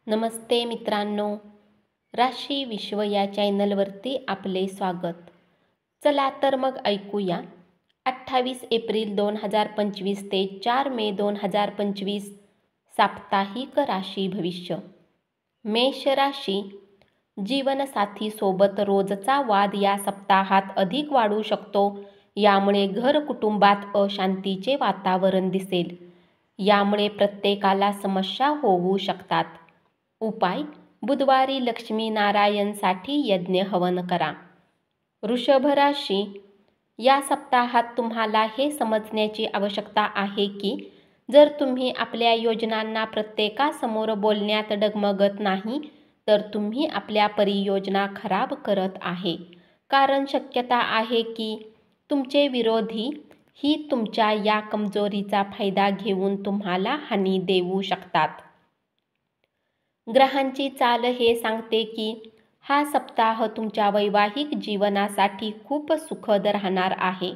नमस्ते मित्रांनो, राशी विश्व या चॅनलवरती आपले स्वागत. चला तर मग ऐकूया 28 एप्रिल 2025 ते 4 मे 2025 साप्ताहिक राशी भविष्य. मेष राशी. जीवनसाथीसोबत रोजचा वाद या सप्ताहात अधिक वाढू शकतो. यामुळे घर कुटुंबात अशांतीचे वातावरण दिसेल. यामुळे प्रत्येकाला समस्या होऊ शकतात. उपाय: बुधवारी लक्ष्मीनारायणसाठी यज्ञ हवन करा. वृषभ राशी. या सप्ताहात तुम्हाला हे समजण्याची आवश्यकता आहे की जर तुम्ही आपल्या योजनांना प्रत्येकासमोर बोलण्यात डगमगत नाही तर तुम्ही आपल्या परियोजना खराब करत आहे. कारण शक्यता आहे की तुमचे विरोधी ही तुमच्या या कमजोरीचा फायदा घेऊन तुम्हाला हानी देऊ शकतात. ग्रहांची चाल हे सांगते की हा सप्ताह तुमच्या वैवाहिक जीवनासाठी खूप सुखद राहणार आहे.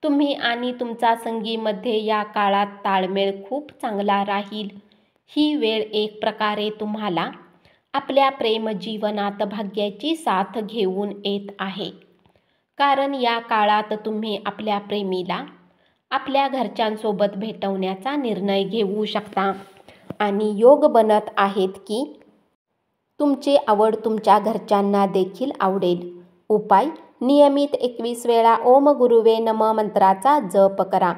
तुम्ही आणि तुमचा संगीमध्ये या काळात ताळमेळ खूप चांगला राहील. ही वेळ एक प्रकारे तुम्हाला आपल्या प्रेमजीवनात भाग्याची साथ घेऊन येत आहे. कारण या काळात तुम्ही आपल्या प्रेमीला आपल्या घरच्यांसोबत भेटवण्याचा निर्णय घेऊ शकता आणि योग बनत आहेत की तुमची आवड तुमच्या घरच्यांना देखील आवडेल. उपाय: नियमित 21 वेळा ओम गुरुवे नमः मंत्राचा जप करा.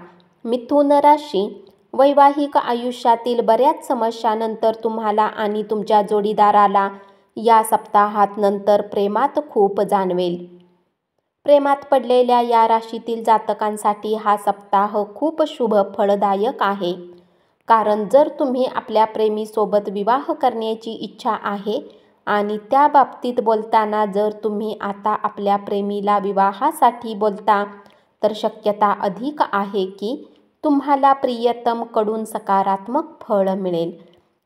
मिथुन राशी. वैवाहिक आयुष्यातील बऱ्याच समस्यांनंतर तुम्हाला आणि तुमच्या जोडीदाराला या सप्ताहात नंतर प्रेमात खूप जाणवेल. प्रेमात पडलेल्या या राशीतील जातकांसाठी हा सप्ताह खूप शुभ फळदायक आहे. कारण जर तुम्ही आपल्या प्रेमीसोबत विवाह करण्याची इच्छा आहे आणि त्या बाबतीत बोलताना जर तुम्ही आता आपल्या प्रेमीला विवाहासाठी बोलता तर शक्यता अधिक आहे की तुम्हाला प्रियतम कडून सकारात्मक फळ मिळेल.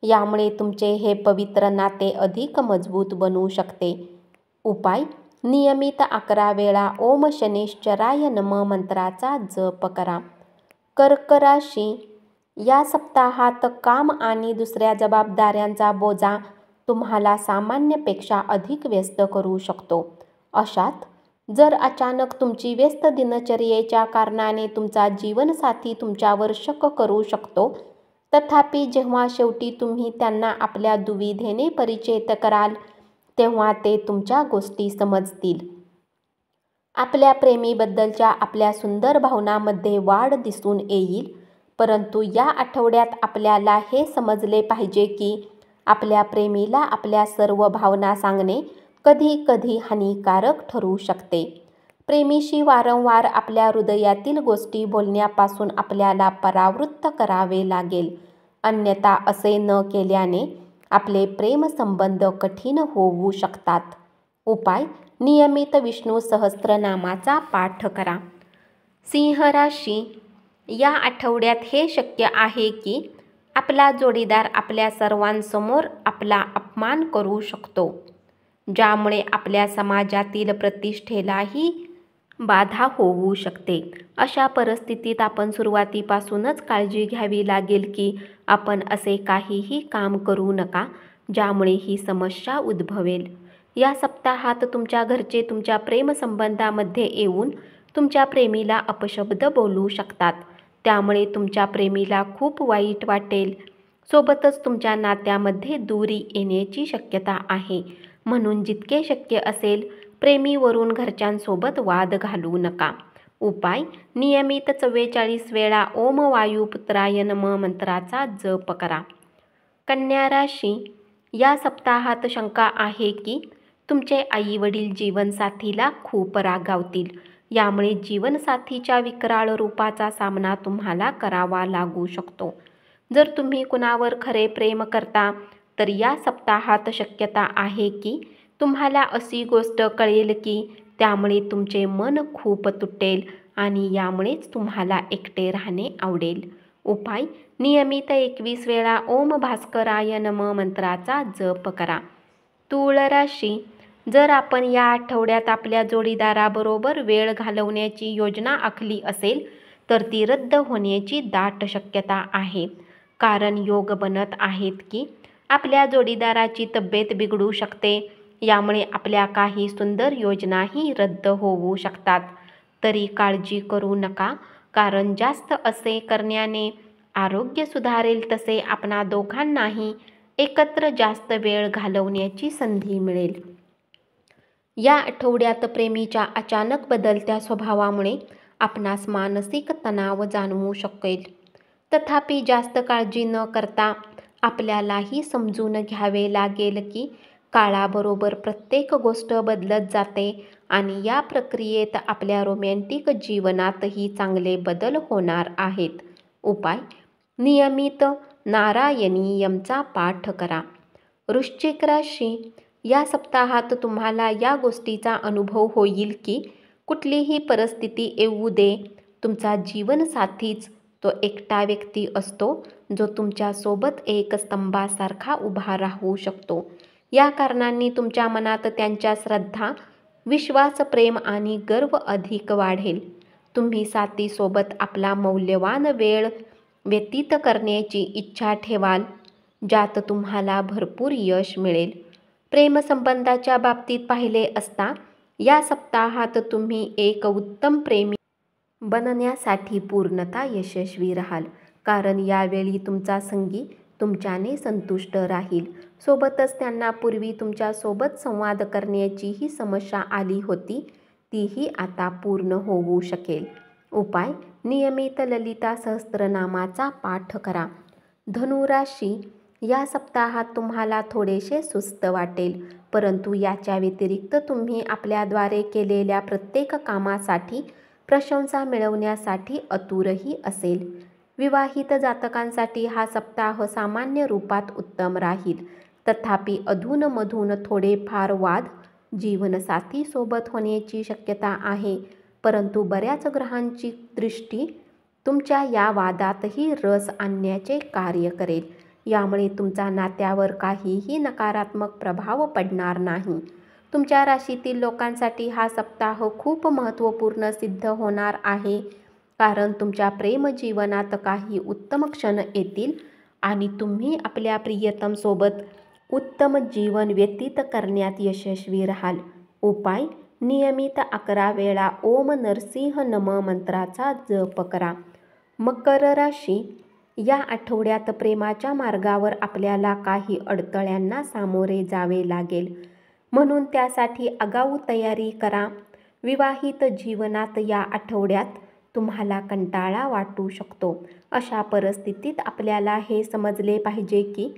यामुळे तुमचे हे पवित्र नाते अधिक मजबूत बनू शकते. उपाय: नियमित 11 वेळा ओम शनेश्चराय नमः मंत्राचा जप करा. कर्क राशी. या सप्ताहात काम आणि दुसऱ्या जबाबदाऱ्यांचा बोजा तुम्हाला सामान्यपेक्षा अधिक व्यस्त करू शकतो. अशात जर अचानक तुमची व्यस्त दिनचर्येच्या कारणाने तुमचा जीवनसाथी तुमच्यावर शक करू शकतो, तथापि जेव्हा शेवटी तुम्ही त्यांना आपल्या दुविधेने परिचित कराल तेव्हा ते तुमच्या गोष्टी समजतील. आपल्या प्रेमीबद्दलच्या आपल्या सुंदर भावनांमध्ये वाढ दिसून येईल. परंतु या आठवड्यात आपल्याला हे समजले पाहिजे की आपल्या प्रेमीला आपल्या सर्व भावना सांगणे कधी कधी हानिकारक ठरू शकते. प्रेमीशी वारंवार आपल्या हृदयातील गोष्टी बोलण्यापासून आपल्याला परावृत्त करावे लागेल. अन्यथा असे न केल्याने आपले प्रेमसंबंध कठीण होऊ शकतात. उपाय: नियमित विष्णू सहस्त्रनामाचा पाठ करा. सिंह राशी. या आठवड्यात हे शक्य आहे की आपला जोडीदार आपल्या सर्वांसमोर आपला अपमान करू शकतो, ज्यामुळे आपल्या समाजातील प्रतिष्ठेलाही बाधा होऊ शकते. अशा परिस्थितीत आपण सुरुवातीपासूनच काळजी घ्यावी लागेल की आपण असे काहीही काम करू नका ज्यामुळे ही समस्या उद्भवेल. या सप्ताहात तुमच्या घरचे तुमच्या प्रेमसंबंधामध्ये येऊन तुमच्या प्रेमीला अपशब्द बोलू शकतात. त्यामुळे तुमच्या प्रेमीला खूप वाईट वाटेल. सोबतच तुमच्या नात्यामध्ये दुरी येण्याची शक्यता आहे. म्हणून जितके शक्य असेल प्रेमीवरून घरच्यांसोबत वाद घालू नका. उपाय: नियमित 44 वेळा ओम वायुपुत्राय नमः मंत्राचा जप करा. कन्या राशी. या सप्ताहात शंका आहे की तुमचे आई वडील जीवनसाथीला खूप रागावतील. यामुळे जीवनसाथीच्या विकराळ रूपाचा सामना तुम्हाला करावा लागू शकतो. जर तुम्ही कुणावर खरे प्रेम करता तर या सप्ताहात शक्यता आहे की तुम्हाला अशी गोष्ट कळेल की त्यामुळे तुमचे मन खूप तुटेल आणि यामुळेच तुम्हाला एकटे राहणे आवडेल. उपाय: नियमित 21 वेळा ओम भास्कराय नमः मंत्राचा जप करा. तुळ राशी. जर आपण या आठवड्यात आपल्या जोडीदाराबरोबर वेळ घालवण्याची योजना आखली असेल तर ती रद्द होण्याची दाट शक्यता आहे. कारण योग बनत आहेत की आपल्या जोडीदाराची तब्येत बिघडू शकते. यामुळे आपल्या काही सुंदर योजनाही रद्द होऊ शकतात. तरी काळजी करू नका, कारण जास्त असे करण्याने आरोग्य सुधारेल, तसे आपणा दोघांनाही एकत्र जास्त वेळ घालवण्याची संधी मिळेल. या आठवड्यात प्रेमीच्या अचानक बदलत्या स्वभावामुळे आपणास मानसिक तणाव जाणवू शकेल. तथापि जास्त काळजी न करता आपल्यालाही समजून घ्यावे लागेल की काळाबरोबर प्रत्येक गोष्ट बदलत जाते आणि या प्रक्रियेत आपल्या रोमॅन्टिक जीवनातही चांगले बदल होणार आहेत. उपाय: नियमित नारायणीयमचा पाठ करा. वृश्चिक राशी: या सप्ताहात तुम्हाला या गोष्टीचा अनुभव होईल की कुठलीही परिस्थिती येऊ दे, तुमचा जीवनसाथीच तो एकटा व्यक्ती असतो जो तुमच्यासोबत एक स्तंभासारखा उभा राहू शकतो. या कारणांनी तुमच्या मनात त्यांच्या श्रद्धा, विश्वास, प्रेम आणि गर्व अधिक वाढेल. तुम्ही साथीसोबत आपला मौल्यवान वेळ व्यतीत करण्याची इच्छा ठेवाल, ज्यात तुम्हाला भरपूर यश मिळेल. प्रेमसंबंधाच्या बाबतीत पाहिले असता या सप्ताहात तुम्ही एक उत्तम प्रेमी बनण्यासाठी पूर्णतः यशस्वी राहाल, कारण यावेळी तुमचा संगी तुमच्याने संतुष्ट राहील. सोबतच त्यांना पूर्वी तुमच्यासोबत संवाद करण्याचीही समस्या आली होती, तीही आता पूर्ण होऊ शकेल. उपाय: नियमित ललिता सहस्त्रनामाचा पाठ करा. धनुराशी: या सप्ताहात तुम्हाला थोडेसे सुस्त वाटेल, परंतु याच्या व्यतिरिक्त तुम्ही आपल्याद्वारे केलेल्या प्रत्येक कामासाठी प्रशंसा मिळवण्यासाठी आतुरही असेल. विवाहित जातकांसाठी हा सप्ताह सामान्य रूपात उत्तम राहील. तथापि अधूनमधून थोडेफार वाद जीवनसाथीसोबत होण्याची शक्यता आहे, परंतु बऱ्याच ग्रहांची दृष्टी तुमच्या या वादातही रस आणण्याचे कार्य करेल. यामुळे तुमच्या नात्यावर काहीही नकारात्मक प्रभाव पडणार नाही. तुमच्या राशीतील लोकांसाठी हा सप्ताह खूप महत्त्वपूर्ण सिद्ध होणार आहे, कारण तुमच्या प्रेमजीवनात काही उत्तम क्षण येतील आणि तुम्ही आपल्या प्रियतमसोबत उत्तम जीवन व्यतीत करण्यात यशस्वी राहाल. उपाय: नियमित 11 वेळा ओम नरसिंह नम मंत्राचा जप करा. मकर राशी: या आठवड्यात प्रेमाच्या मार्गावर आपल्याला काही अडथळ्यांना सामोरे जावे लागेल, म्हणून त्यासाठी आगाऊ तयारी करा. विवाहित जीवनात या आठवड्यात तुम्हाला कंटाळा वाटू शकतो. अशा परिस्थितीत आपल्याला हे समजले पाहिजे की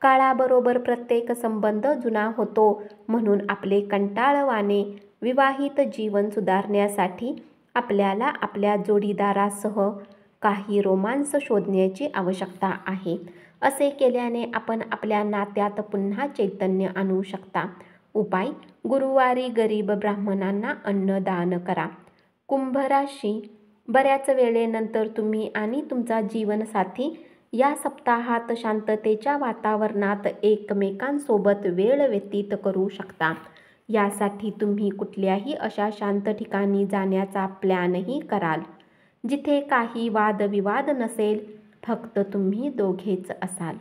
काळाबरोबर प्रत्येक संबंध जुना होतो, म्हणून आपले कंटाळवाणे विवाहित जीवन सुधारण्यासाठी आपल्याला आपल्या जोडीदारासह काही रोमांस शोधण्याची आवश्यकता आहे. असे केल्याने आपण आपल्या नात्यात पुन्हा चैतन्य आणू शकता. उपाय: गुरुवारी गरीब ब्राह्मणांना अन्नदान करा. कुंभ राशी: बऱ्याच वेळेनंतर तुम्ही आणि तुमचा जीवनसाथी या सप्ताहात शांततेच्या वातावरणात एकमेकांसोबत वेळ व्यतीत करू शकता. यासाठी तुम्ही कुठल्याही अशा शांत ठिकाणी जाण्याचा प्लॅनही कराल, जिथे काही वादविवाद नसेल, फक्त तुम्ही दोघेच असाल.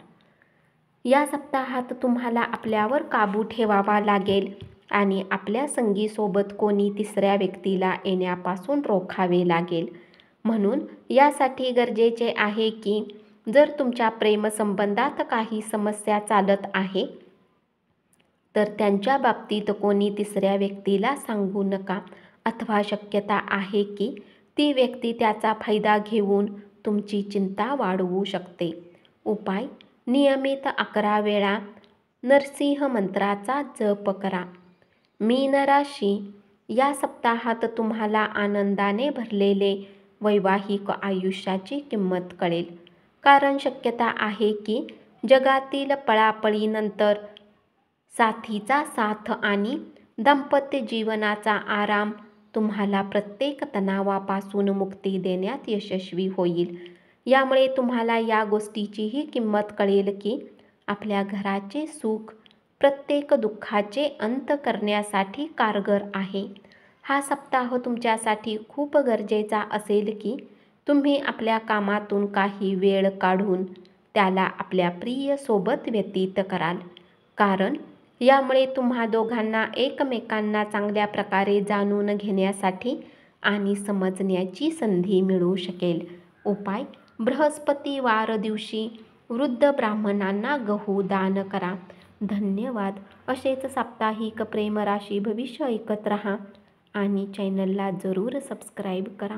या सप्ताहात तुम्हाला आपल्यावर काबू ठेवावा लागेल आणि आपल्या संगीसोबत कोणी तिसऱ्या व्यक्तीला येण्यापासून रोखावे लागेल. म्हणून यासाठी गरजेचे आहे की जर तुमच्या प्रेमसंबंधात काही समस्या चालत आहे, तर त्यांच्या बाबतीत कोणी तिसऱ्या व्यक्तीला सांगू नका, अथवा शक्यता आहे की ती व्यक्ती त्याचा फायदा घेऊन तुमची चिंता वाढवू शकते. उपाय: नियमित 11 वेळा नरसिंह मंत्राचा जप करा. मीन राशी: या सप्ताहात तुम्हाला आनंदाने भरलेले वैवाहिक आयुष्याची किंमत कळेल, कारण शक्यता आहे की जगातील पळापळीनंतर साथीचा साथ आणि दाम्पत्य जीवनाचा आराम तुम्हाला प्रत्येक तणावापासून मुक्ती देण्यात यशस्वी होईल. यामुळे तुम्हाला या गोष्टीचीही किंमत कळेल की आपल्या घराचे सुख प्रत्येक दुःखाचे अंत करण्यासाठी कारगर आहे. हा सप्ताह तुमच्यासाठी खूप गरजेचा असेल की तुम्ही आपल्या कामातून काही वेळ काढून त्याला आपल्या प्रिय सोबत व्यतीत कराल, कारण यामुळे तुम्हा दोघांना एकमेकांना चांगल्या प्रकारे जाणून घेण्यासाठी आणि समजण्याची संधी मिळू शकेल. उपाय: बृहस्पतिवार दिवशी वृद्ध ब्राह्मणांना गहू दान करा. धन्यवाद. असेच साप्ताहिक प्रेम राशी भविष्य ऐकत रहा आणि चॅनलला जरूर सबस्क्राईब करा.